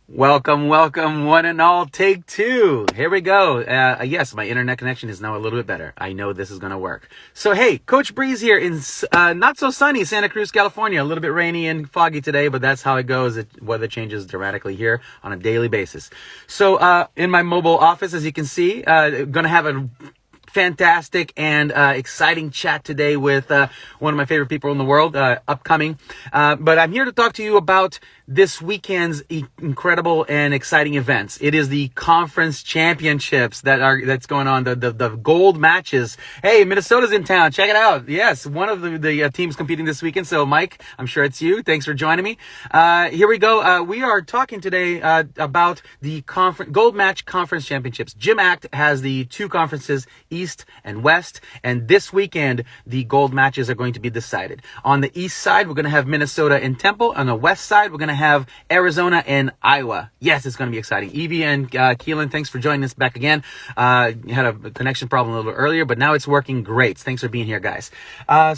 Welcome, welcome, one and all. Take two. Here we go. Yes, my internet connection is now a little bit better. I know this is going to work. So, hey, Coach Breeze here in not so sunny Santa Cruz, California. A little bit rainy and foggy today, but that's how it goes. Weather changes dramatically here on a daily basis. So, in my mobile office, as you can see, going to have a fantastic and exciting chat today with one of my favorite people in the world, upcoming. But I'm here to talk to you about this weekend's incredible and exciting events. It is the conference championships that's going on, the gold matches. Hey, Minnesota's in town. Check it out. Yes, one of the teams competing this weekend. So, Mike, I'm sure it's you. Thanks for joining me. Here we go. We are talking today about the gold match conference championships. GymACT has the two conferences, East and West, and this weekend the gold matches are going to be decided. On the east side, we're going to have Minnesota and Temple. On the west side, we're going to have Arizona and Iowa. Yes, it's going to be exciting. Evie and Keelan, thanks for joining us back again. You had a connection problem a little earlier, but now it's working great. Thanks for being here, guys.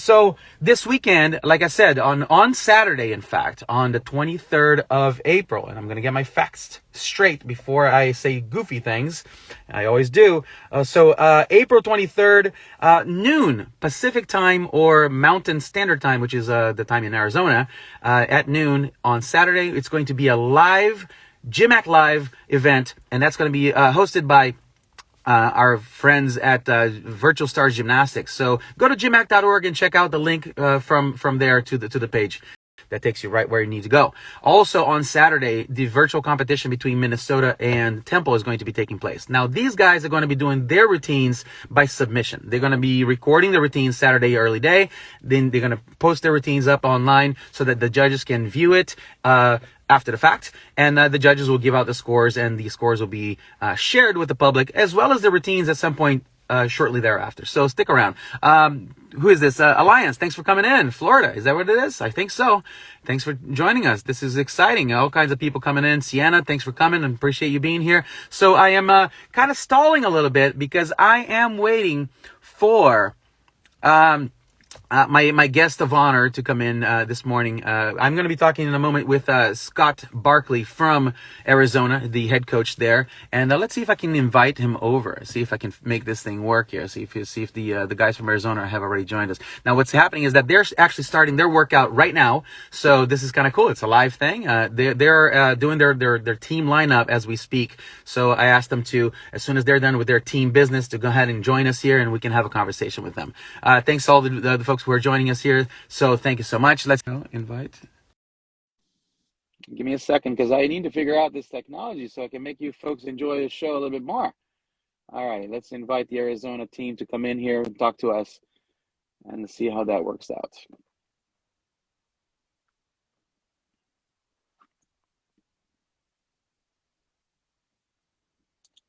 So this weekend, like I said, on Saturday, in fact, on the 23rd of April, and I'm going to get my facts straight before I say goofy things. I always do. April 23rd, noon Pacific time or Mountain Standard Time, which is the time in Arizona, at noon on Saturday. It's going to be a live GymACT Live event, and that's going to be hosted by our friends at Virtual Stars Gymnastics. So go to gymact.org and check out the link from there to the page. That takes you right where you need to go. Also on Saturday, the virtual competition between Minnesota and Temple is going to be taking place. Now, these guys are going to be doing their routines by submission. They're going to be recording the routines Saturday early day. Then they're going to post their routines up online so that the judges can view it after the fact. And the judges will give out the scores, and the scores will be shared with the public, as well as the routines at some point shortly thereafter. So stick around. Who is this? Alliance, thanks for coming in. Florida, is that what it is? I think so. Thanks for joining us. This is exciting. All kinds of people coming in. Sienna, thanks for coming and appreciate you being here. So I am kind of stalling a little bit because I am waiting for my guest of honor to come in this morning. I'm going to be talking in a moment with Scott Barclay from Arizona, the head coach there, and let's see if I can invite him over. See if I can make this thing work here. See if the guys from Arizona have already joined us. Now, what's happening is that they're actually starting their workout right now, so this is kind of cool. It's a live thing. They're doing their team lineup as we speak. So I asked them to, as soon as they're done with their team business, to go ahead and join us here, and we can have a conversation with them. Thanks to all the folks who are joining us here. So thank you so much. Let's invite. Give me a second because I need to figure out this technology so I can make you folks enjoy the show a little bit more. All right, let's invite the Arizona team to come in here and talk to us and see how that works out.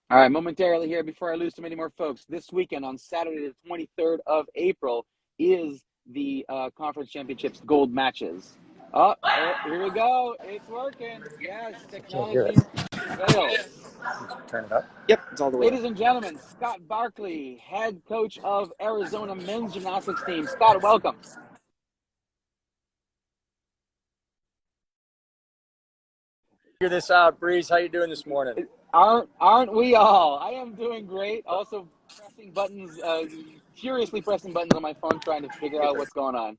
All right, momentarily here before I lose too many more folks. This weekend on Saturday, the 23rd of April, is the conference championships gold matches. Oh, here we go. It's working. Yes, technology fails. Turn it up. Yep, it's all the way Ladies and gentlemen, Scott Barclay, head coach of Arizona Men's Gymnastics team. Scott, welcome. Figure this out, Breeze. How you doing this morning? Aren't we all? I am doing great. Also pressing buttons, furiously pressing buttons on my phone, trying to figure out what's going on.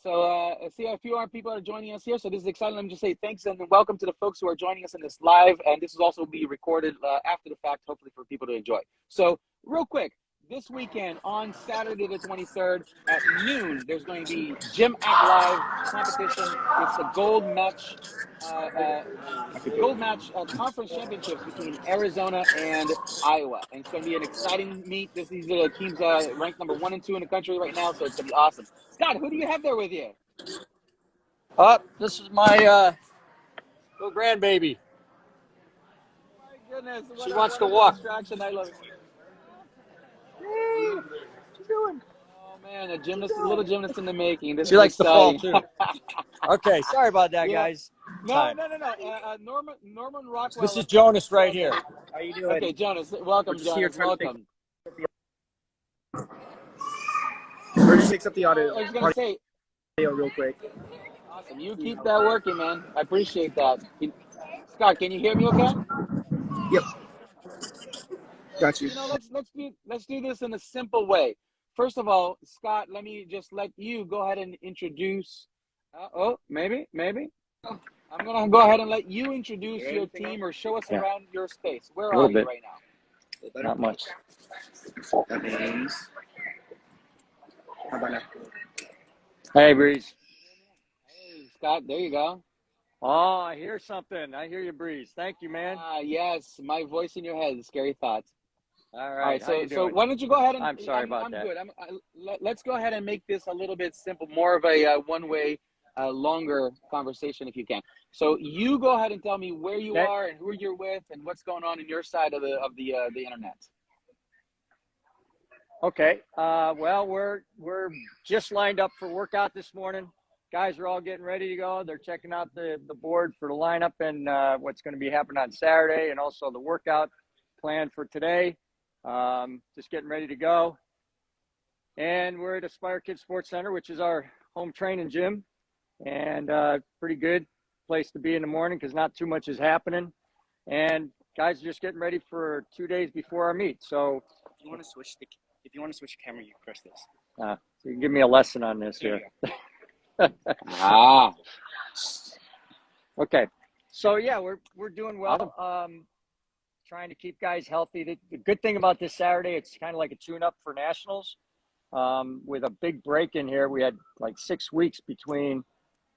So see a few more people are joining us here. So this is exciting. Let me just say thanks and welcome to the folks who are joining us in this live. And this will also be recorded after the fact, hopefully for people to enjoy. So real quick, this weekend on Saturday the 23rd at noon, there's going to be GymACT Live competition. It's a gold match conference championships between Arizona and Iowa. And it's going to be an exciting meet. These are the teams ranked number 1 and 2 in the country right now, so it's going to be awesome. Scott, who do you have there with you? This is my little grandbaby. Oh my goodness. She wants to walk. Distraction. I love it. What you doing? Oh man, a little gymnast in the making. This she is likes exciting. to fall too. Okay, sorry about that, guys. No. Norman Rockwell. This is Jonas right here. How you doing? Okay, Jonas. Welcome, Jonas. Welcome. We're just mix up the audio. I was going to say, real quick. awesome. You keep that working, man. I appreciate that. Scott, can you hear me okay? Yep. Got you. You know, let's do this in a simple way. First of all, Scott, let me just let you go ahead and introduce. Maybe. I'm gonna go ahead and let you introduce your team or show us around your space. Where are you right now? Not much. That means. How about now? Hey, Breeze. Hey, Scott, there you go. Oh, I hear something. I hear you, Breeze. Thank you, man. Yes, my voice in your head, scary thoughts. All right. How you So doing? why don't you go ahead and I'm sorry about that. good. Let's go ahead and make this a little bit simple, more of a one-way, longer conversation if you can. So you go ahead and tell me where you are and who you're with and what's going on in your side of the internet. Okay. Well, we're just lined up for workout this morning. Guys are all getting ready to go. They're checking out the board for the lineup and what's going to be happening on Saturday, and also the workout plan for today. Just getting ready to go. And we're at Aspire Kids Sports Center, which is our home training gym, and pretty good place to be in the morning because not too much is happening. And guys are just getting ready for 2 days before our meet. So If you want to switch the camera, you press this. so you can give me a lesson on this here. Okay. So yeah, we're doing well. Trying to keep guys healthy. The good thing about this Saturday, it's kind of like a tune-up for nationals. With a big break in here, we had like 6 weeks between,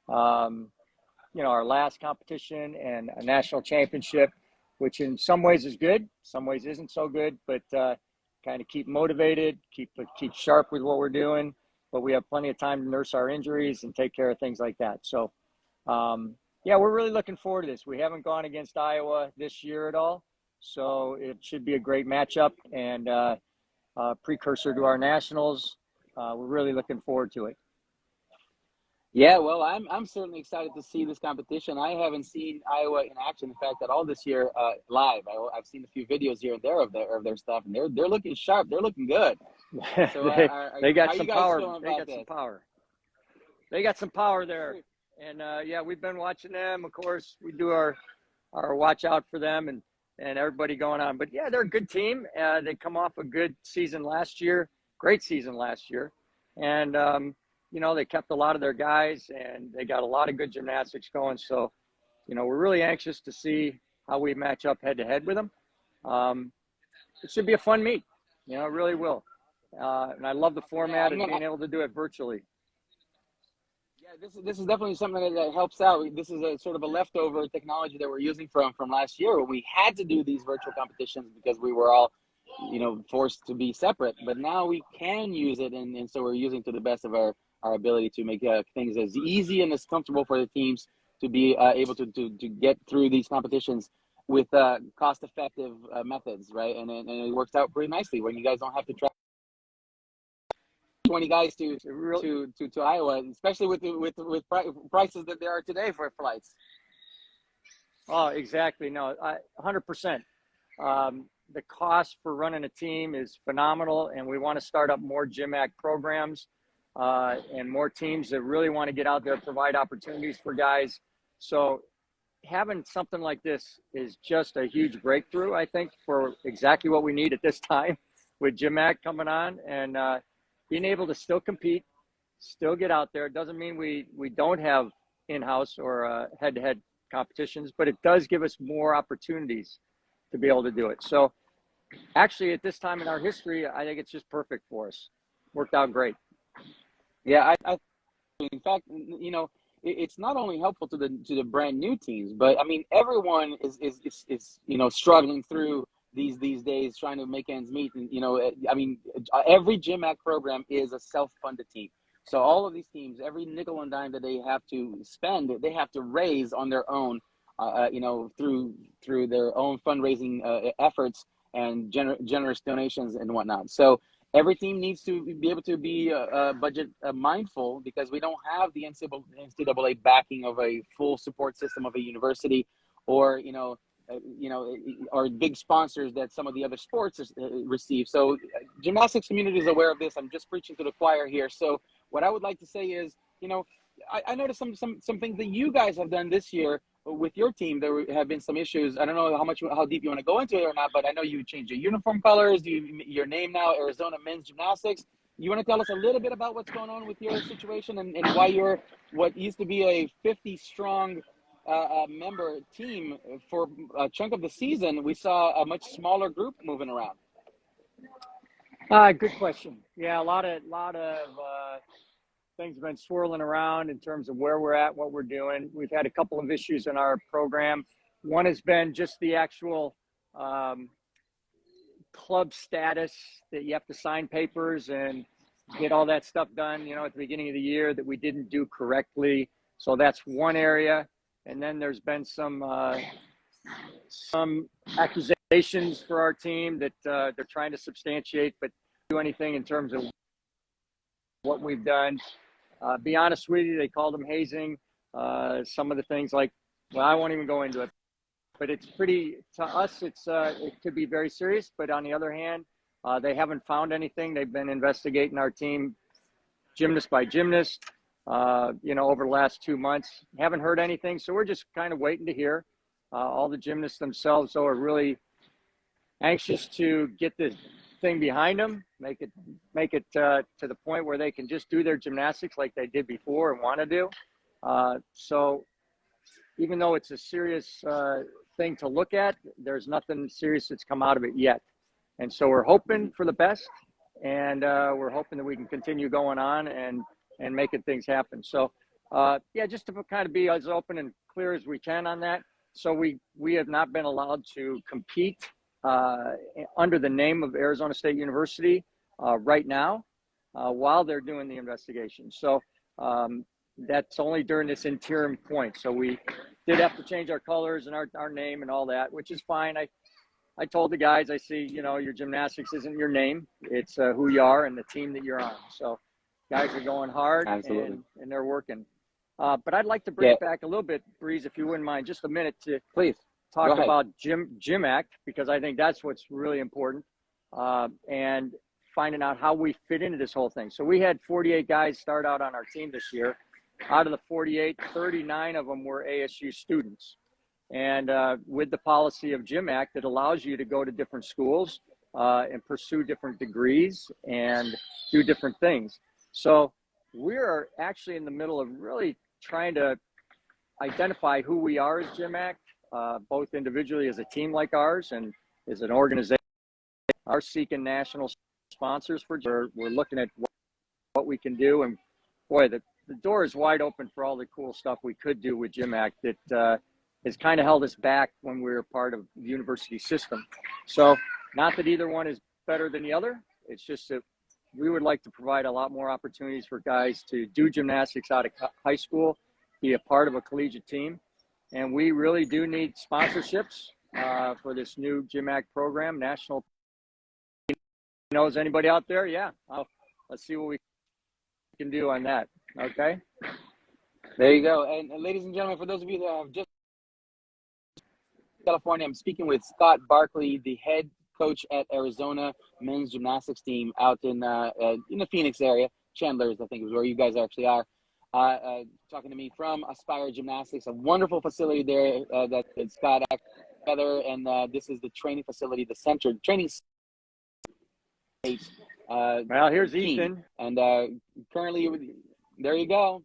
our last competition and a national championship, which in some ways is good, some ways isn't so good, but kind of keep motivated, keep sharp with what we're doing. But we have plenty of time to nurse our injuries and take care of things like that. So, we're really looking forward to this. We haven't gone against Iowa this year at all. So it should be a great matchup and precursor to our nationals. We're really looking forward to it. Yeah, well, I'm certainly excited to see this competition. I haven't seen Iowa in action, in fact, at all this year live. I've seen a few videos here and there of their stuff, and they're looking sharp. They're looking good. So they got how some you guys power. feeling They about got this? some power. They got some power there, and we've been watching them. Of course, we do our watch out for them and everybody going on. But yeah, they're a good team. They come off a good season last year, great season last year, and they kept a lot of their guys, and they got a lot of good gymnastics going. So, we're really anxious to see how we match up head to head with them. It should be a fun meet. It really will. And I love the format and being able to do it virtually. Yeah, this is definitely something that helps out. This is a sort of a leftover technology that we're using from last year, where we had to do these virtual competitions because we were all, forced to be separate. But now we can use it, and so we're using to the best of our ability to make things as easy and as comfortable for the teams to be able to get through these competitions with cost-effective methods, right? And it works out pretty nicely when you guys don't have to travel 20 guys to Iowa, especially with prices that there are today for flights. Oh, exactly. No, 100%. The cost for running a team is phenomenal, and we want to start up more GymACT programs and more teams that really want to get out there, provide opportunities for guys. So having something like this is just a huge breakthrough, I think, for exactly what we need at this time with GymACT coming on and being able to still compete, still get out there. It doesn't mean we don't have in-house or head-to-head competitions, but it does give us more opportunities to be able to do it. So actually at this time in our history, I think it's just perfect for us. Worked out great. Yeah, I in fact, it's not only helpful to the brand new teams, but I mean everyone is struggling through these days trying to make ends meet. And every GymACT program is a self-funded team. So all of these teams, every nickel and dime that they have to spend, they have to raise on their own, through their own fundraising efforts and generous donations and whatnot. So every team needs to be able to be budget mindful, because we don't have the NCAA backing of a full support system of a university, or or big sponsors that some of the other sports receive. So gymnastics community is aware of this. I'm just preaching to the choir here. So what I would like to say is, I noticed some things that you guys have done this year with your team, there have been some issues. I don't know how deep you want to go into it or not, but I know you changed your uniform colors. Your name now, Arizona Men's Gymnastics. You want to tell us a little bit about what's going on with your situation and why you're what used to be a 50-strong member team for a chunk of the season. We saw a much smaller group moving around. Good question. Yeah, a lot of things have been swirling around in terms of where we're at, what we're doing. We've had a couple of issues in our program. One has been just the actual club status that you have to sign papers and get all that stuff done, at the beginning of the year that we didn't do correctly. So that's one area. And then there's been some accusations for our team that they're trying to substantiate, but do anything in terms of what we've done. Be honest with you, they called them hazing. Some of the things I won't even go into it, but it's to us, it could be very serious, but on the other hand, they haven't found anything. They've been investigating our team gymnast by gymnast, over the last 2 months. Haven't heard anything. So we're just kind of waiting to hear. All the gymnasts themselves, though, are really anxious to get this thing behind them, make it to the point where they can just do their gymnastics like they did before and want to do. So even though it's a serious thing to look at, there's nothing serious that's come out of it yet. And so we're hoping for the best, and we're hoping that we can continue going on and making things happen. So just to kind of be as open and clear as we can on that. So we have not been allowed to compete under the name of Arizona State University right now while they're doing the investigation. So that's only during this interim point. So we did have to change our colors and our name and all that, which is fine. I told the guys, I see, your gymnastics isn't your name. It's who you are and the team that you're on. So guys are going hard. Absolutely. And they're working. But I'd like to bring it back a little bit, Breeze, if you wouldn't mind, just a minute to please talk about GymACT, because I think that's what's really important, and finding out how we fit into this whole thing. So we had 48 guys start out on our team this year. Out of the 48, 39 of them were ASU students. And with the policy of GymACT, it allows you to go to different schools and pursue different degrees and do different things. So we're actually in the middle of really trying to identify who we are as GymACT, both individually as a team like ours and as an organization. Are seeking national sponsors we're looking at what we can do. And boy, the door is wide open for all the cool stuff we could do with GymACT that has kind of held us back when we were part of the university system. So not that either one is better than the other. It's just that we would like to provide a lot more opportunities for guys to do gymnastics out of high school, be a part of a collegiate team. And we really do need sponsorships for this new GymACT program, national. Knows anybody out there? Yeah. Let's see what we can do on that. Okay. There you go. And ladies and gentlemen, for those of you that have just California, I'm speaking with Scott Barclay, the head coach at Arizona Men's Gymnastics team out in the Phoenix area. Chandler's, I think, is where you guys actually are. Talking to me from Aspire Gymnastics, a wonderful facility there that Scott together, and this is the training facility, the center training. Well, here's Ethan, and currently, there you go.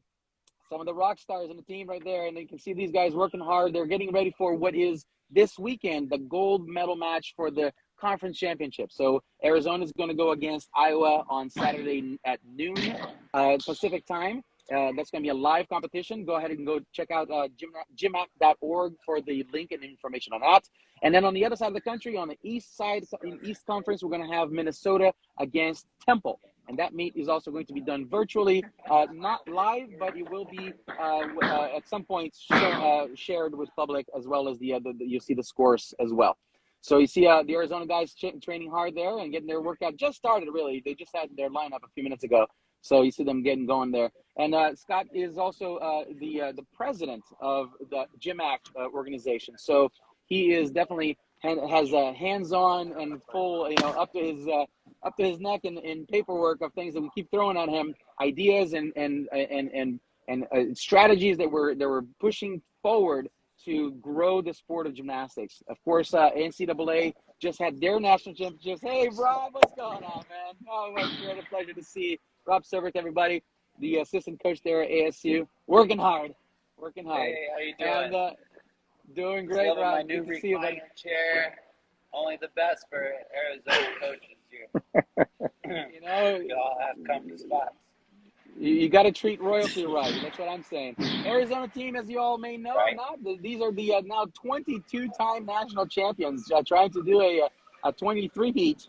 Some of the rock stars on the team right there, and you can see these guys working hard. They're getting ready for what is this weekend, the gold medal match for the conference championship. So Arizona is going to go against Iowa on Saturday at noon Pacific time. That's going to be a live competition. Go ahead and go check out gymact.org for the link and information on that. And then on the other side of the country, on the east side, in East Conference, we're going to have Minnesota against Temple. And that meet is also going to be done virtually, not live, but it will be at some point shared with public, as well as you'll see the scores as well. So you see the Arizona guys training hard there and getting their workout just started, really. They just had their lineup a few minutes ago. So you see them getting going there. And Scott is also the president of the GymACT organization. So he is definitely has hands-on and full, up to his neck in paperwork of things that we keep throwing at him, ideas and strategies that we're pushing forward to grow the sport of gymnastics. Of course, NCAA just had their national championships. Hey, Rob, what's going on, man? Oh, what a pleasure to see Rob Survick, everybody, the assistant coach there at ASU, working hard. Hey, how you doing? And doing great, Still in Rob. my new Good to see you, buddy. recliner chair. Only the best for Arizona coaches here. You know, We all have comfy spots. you got to treat royalty right. That's what I'm saying. Arizona team, as you all may know, Right. these are the now 22-time national champions trying to do a 23-peat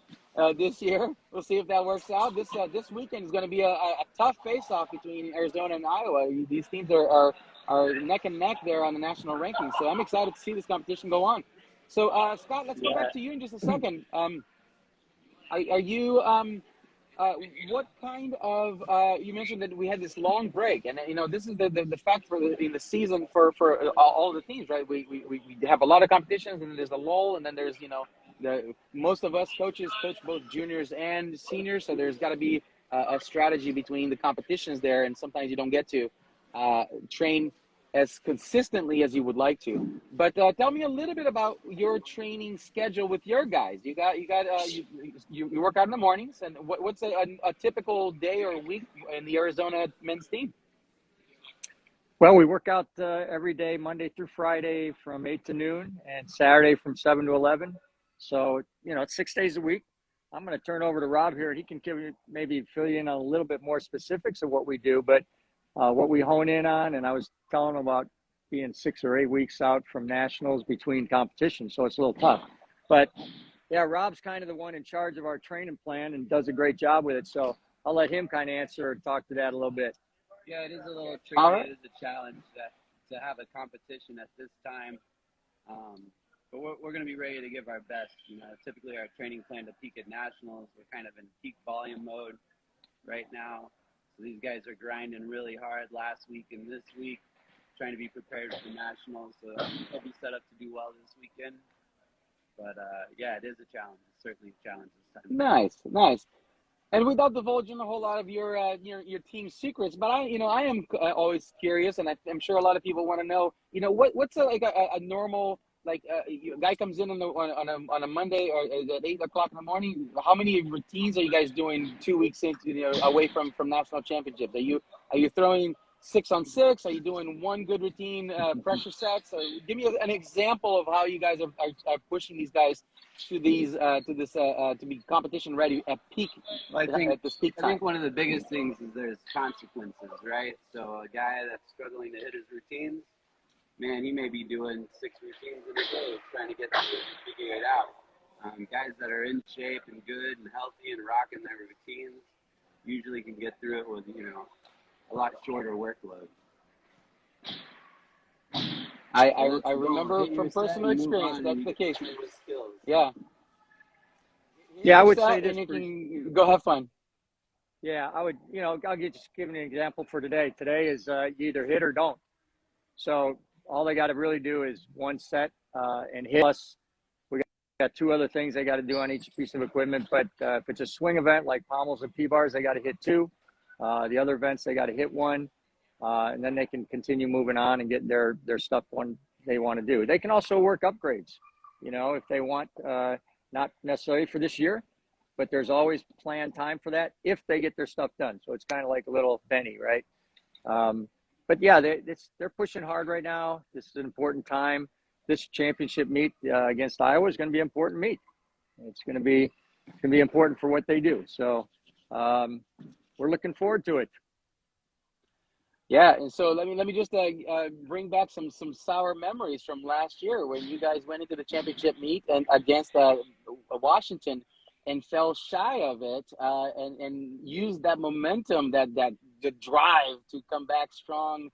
this year. We'll see if that works out. This weekend is going to be a tough face-off between Arizona and Iowa. These teams are neck and neck there on the national rankings. So I'm excited to see this competition go on. So, Scott, let's go back to you in just a second. Are you what kind of you mentioned that we had this long break, and you know this is the fact for in the season for all the teams, right? We have a lot of competitions, and there's a lull, and then there's most of us coaches coach both juniors and seniors, so there's got to be a strategy between the competitions there, and sometimes you don't get to train as consistently as you would like to. But tell me a little bit about your training schedule with your guys. You work out in the mornings, and what's a typical day or week in the Arizona men's team? Well, we work out every day, Monday through Friday from 8 to noon, and Saturday from 7 to 11. So, it's 6 days a week. I'm going to turn over to Rob here, and he can maybe fill you in on a little bit more specifics of what we do. But what we hone in on, and I was telling him about being 6 or 8 weeks out from nationals between competitions, so it's a little tough. But, yeah, Rob's kind of the one in charge of our training plan and does a great job with it. So I'll let him kind of answer or talk to that a little bit. Yeah, it is a little tricky. All right. It is a challenge to have a competition at this time. But we're going to be ready to give our best. Typically our training plan to peak at nationals, we're kind of in peak volume mode right now. So these guys are grinding really hard last week and this week, trying to be prepared for nationals. So they'll be set up to do well this weekend. But yeah, it is a challenge. It's certainly a challenge this time. Nice. And without divulging a whole lot of your team's secrets, but I am always curious, and I'm sure a lot of people want to know, what's a normal, a guy comes in on a Monday or at 8 o'clock in the morning. How many routines are you guys doing 2 weeks into away from national championships? Are you throwing 6 on 6? Are you doing one good routine pressure sets? Give me an example of how you guys are pushing these guys to be competition ready at peak. Well, at this peak I time. think one of the biggest things is there's consequences, right? So a guy that's struggling to hit his routines, man, he may be doing 6 routines in a day trying to get through and figure it out. Guys that are in shape and good and healthy and rocking their routines usually can get through it with, a lot shorter workload. I remember from personal experience that's the case. Yeah. Yeah, I would say this. And you can go have fun. Yeah, I would, I'll just give an example for today. Today is you either hit or don't. So all they got to really do is one set and hit. Plus, we got 2 other things they got to do on each piece of equipment. But if it's a swing event like pommels and P-bars, they got to hit 2. The other events, they got to hit 1. And then they can continue moving on and get their stuff when they want to do. They can also work upgrades, if they want, not necessarily for this year, but there's always planned time for that if they get their stuff done. So it's kind of like a little Benny, right? But yeah, they're pushing hard right now. This is an important time. This championship meet against Iowa is going to be an important meet. It's going to be important for what they do. So we're looking forward to it. Yeah, and so let me just bring back some sour memories from last year when you guys went into the championship meet and against Washington and fell shy of it and used that momentum, the drive to come back stronger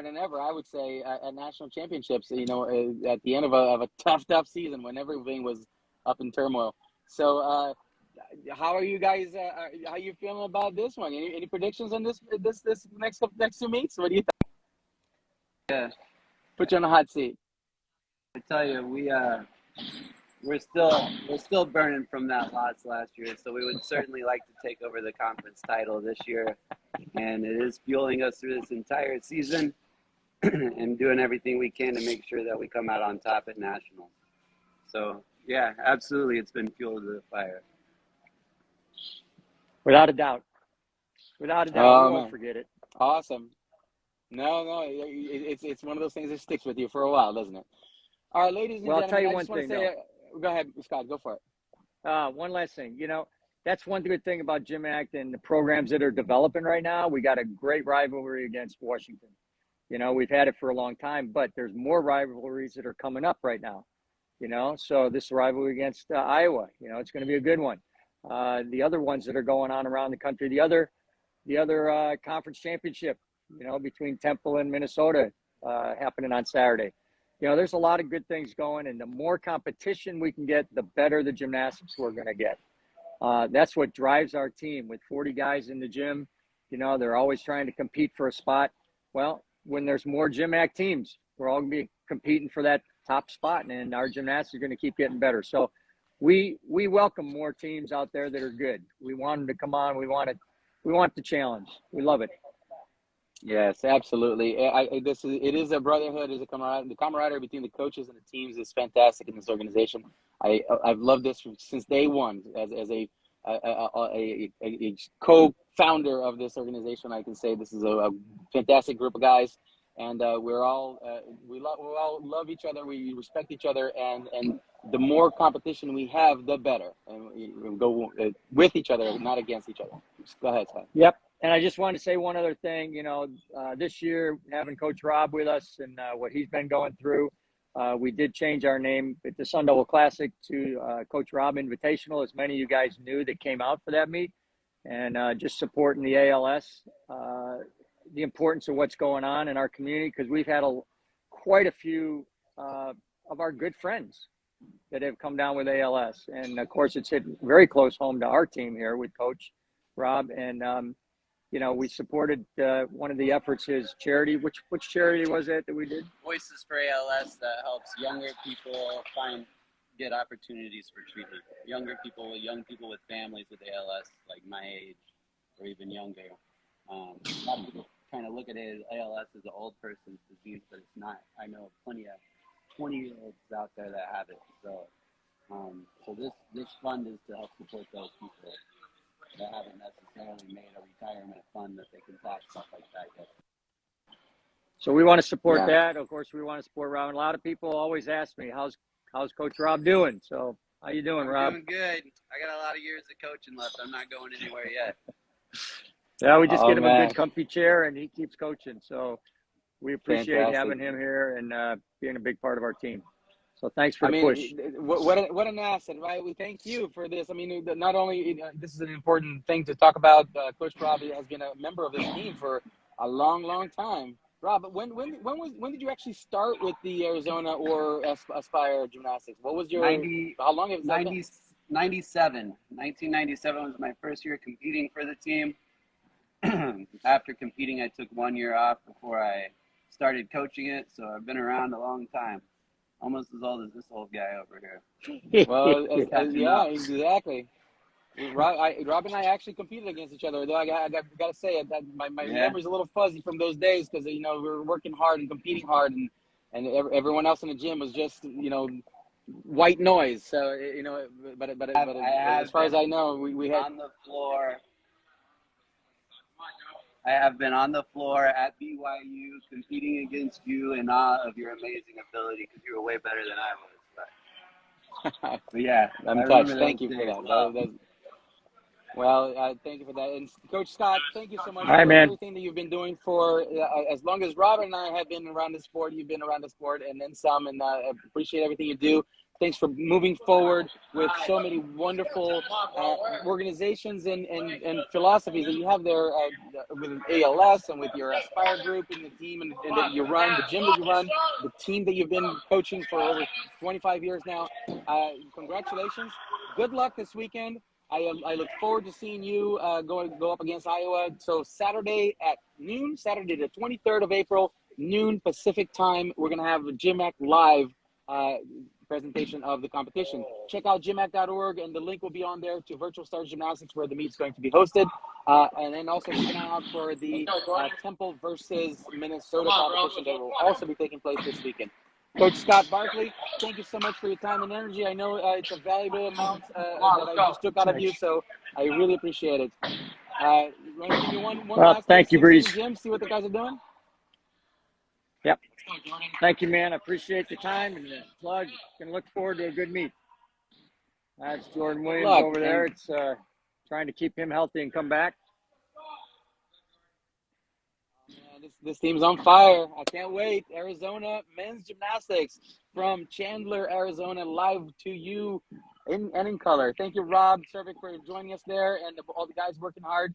than ever. I would say at national championships, at the end of a tough season when everything was up in turmoil. So. How are you guys? How are you feeling about this one? Any predictions on this next 2 meets? What do you think? Yeah, Put you on the hot seat. I tell you, we're still burning from that loss last year, so we would certainly like to take over the conference title this year, and it is fueling us through this entire season. and doing everything we can to make sure that we come out on top at nationals. So yeah, absolutely, it's been fuel to the fire. Without a doubt. Without a doubt, Oh, we won't man. forget it. Awesome. No, it's one of those things that sticks with you for a while, doesn't it? All right, ladies and Well, I'll tell gentlemen, you I one just want to thing, say, go ahead, Scott, go for it. One last thing. That's one good thing about GymACT and the programs that are developing right now. We got a great rivalry against Washington. We've had it for a long time, but there's more rivalries that are coming up right now. So this rivalry against Iowa, it's going to be a good one. The other ones that are going on around the country, the other conference championship, between Temple and Minnesota, happening on Saturday. There's a lot of good things going, and the more competition we can get, the better the gymnastics we're going to get. That's what drives our team. With 40 guys in the gym, they're always trying to compete for a spot. Well, when there's more GymACT teams, we're all going to be competing for that top spot, and our gymnastics are going to keep getting better. So we welcome more teams out there that are good. We want them to come on. We want the challenge. We love it. Yes, absolutely. It is a brotherhood, the camaraderie between the coaches and the teams is fantastic in this organization. I've loved this since day one as a co-founder of this organization. I can say this is a fantastic group of guys, and we all love each other. We respect each other, and the more competition we have, the better. And we go with each other, not against each other. Go ahead, Scott. Yep. And I just wanted to say one other thing. This year, having Coach Rob with us and what he's been going through, we did change our name at the Sun Devil Classic to Coach Rob Invitational, as many of you guys knew that came out for that meet, and just supporting the ALS, the importance of what's going on in our community, because we've had quite a few of our good friends that have come down with ALS. And, of course, it's hit very close home to our team here with Coach Rob. And, we supported one of the efforts, his charity. Which charity was it that we did? Voices for ALS, that helps younger people get opportunities for treatment. Young people with families with ALS, like my age or even younger. A lot of people kind of look at ALS as an old person's disease, but it's not. I know plenty of 20-year-olds out there that have it. So this fund is to help support those people that haven't necessarily made a retirement fund that they can tax stuff like that yet. So we want to support that. Of course, we want to support Rob. And a lot of people always ask me, how's Coach Rob doing? So how you doing, Rob? Doing good. I got a lot of years of coaching left. I'm not going anywhere yet. Yeah, we just get him a good comfy chair, and he keeps coaching. So we appreciate having him here and being a big part of our team. So thanks for the push. What an asset, right? We thank you for this. I mean, not only this is an important thing to talk about. Coach Rob has been a member of this team for a long, long time. Rob, when did you actually start with the Arizona or Aspire Gymnastics? What was your how long have it been? 97. 1997 was my first year competing for the team. After competing, I took 1 year off before I started coaching it. So I've been around a long time. Almost as old as this old guy over here. Well, yeah, exactly. Rob and I actually competed against each other. Though I got to say that my memory's a little fuzzy from those days because we were working hard and competing hard, and everyone else in the gym was just white noise. So but as far as I know, we had on the floor. I have been on the floor at BYU competing against you in awe of your amazing ability because you were way better than I was. But yeah, I'm touched. Thank you for that. Well, thank you for that. And Coach Scott, thank you so much for everything that you've been doing for as long as Robert and I have been around the sport. You've been around the sport and then some, and I appreciate everything you do. Thanks for moving forward with so many wonderful organizations and philosophies that you have there with ALS and with your Aspire group and the team and that you run, the gym that you run, the team that you've been coaching for over 25 years now. Congratulations. Good luck this weekend. I look forward to seeing you go up against Iowa. So Saturday at noon, Saturday the 23rd of April, noon Pacific time, we're going to have a GymACT Live presentation of the competition. Check out gymact.org, and the link will be on there to Virtual Stars Gymnastics, where the meet's going to be hosted. And then also keep an eye out for the Temple versus Minnesota competition that will also be taking place this weekend. Coach Scott Barclay, thank you so much for your time and energy. I know it's a valuable amount that I just took out of you, so I really appreciate it. You want to give me one last thank you, see the Breeze. gym, see what the guys are doing? Yep. Thank you, man. I appreciate the time and the plug. Can look forward to a good meet. That's Jordan Williams over there. It's trying to keep him healthy and come back. Man, this team's on fire. I can't wait. Arizona Men's Gymnastics from Chandler, Arizona, live to you in color. Thank you, Rob Survick, for joining us there, and all the guys working hard,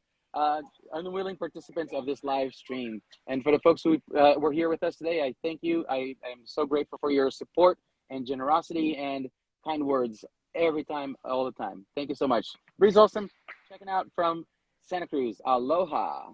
unwilling participants of this live stream. And for the folks who were here with us today, I thank you. I am so grateful for your support and generosity and kind words every time, all the time. Thank you so much. Breeze Olson, checking out from Santa Cruz. Aloha.